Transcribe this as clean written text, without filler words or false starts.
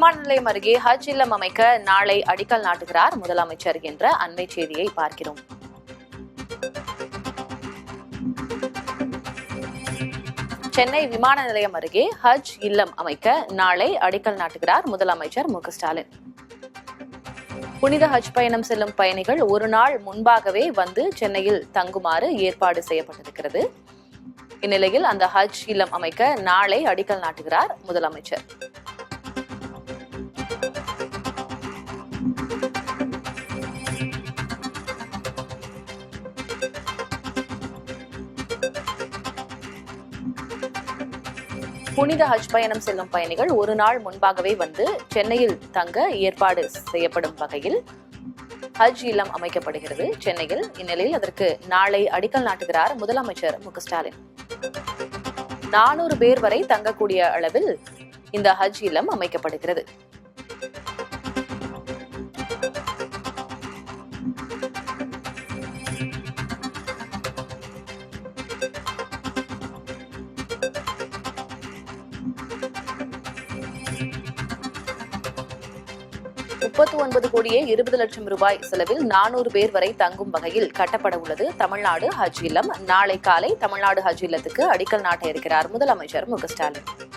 விமான நிலையம் அருகே ஹஜ் இல்லம் அமைக்க நாளை அடிக்கல் நாட்டுகிறார் முதலமைச்சர் என்ற அண்மை செய்தியை பார்க்கிறோம். சென்னை விமான நிலையம் அருகே ஹஜ் இல்லம் அமைக்க நாளை அடிக்கல் நாட்டுகிறார் முதலமைச்சர் மு.க.ஸ்டாலின். புனித ஹஜ் பயணம் செல்லும் பயணிகள் ஒரு நாள் முன்பாகவே வந்து சென்னையில் தங்குமாறு ஏற்பாடு செய்யப்பட்டிருக்கிறது. இந்நிலையில் அந்த ஹஜ் இல்லம் அமைக்க நாளை அடிக்கல் நாட்டுகிறார் முதலமைச்சர். புனித ஹஜ் பயணம் செல்லும் பயணிகள் ஒரு நாள் முன்பாகவே வந்து சென்னையில் தங்க ஏற்பாடு செய்யப்படும் வகையில் ஹஜ் இல்லம் அமைக்கப்படுகிறது சென்னையில். இந்நிலையில் அதற்கு நாளை அடிக்கல் நாட்டுகிறார் முதலமைச்சர் மு.க.ஸ்டாலின். 400 பேர் வரை தங்கக்கூடிய அளவில் இந்த ஹஜ் இல்லம் அமைக்கப்படுகிறது. $39 கோடியே 20 லட்சம் ரூபாய் செலவில் 400 பேர் வரை தங்கும் வகையில் கட்டப்பட உள்ளது தமிழ்நாடு ஹஜ் இல்லம். நாளை காலை தமிழ்நாடு ஹஜ் இல்லத்துக்கு அடிக்கல் நாட்ட இருக்கிறார் முதலமைச்சர் மு.க.ஸ்டாலின்.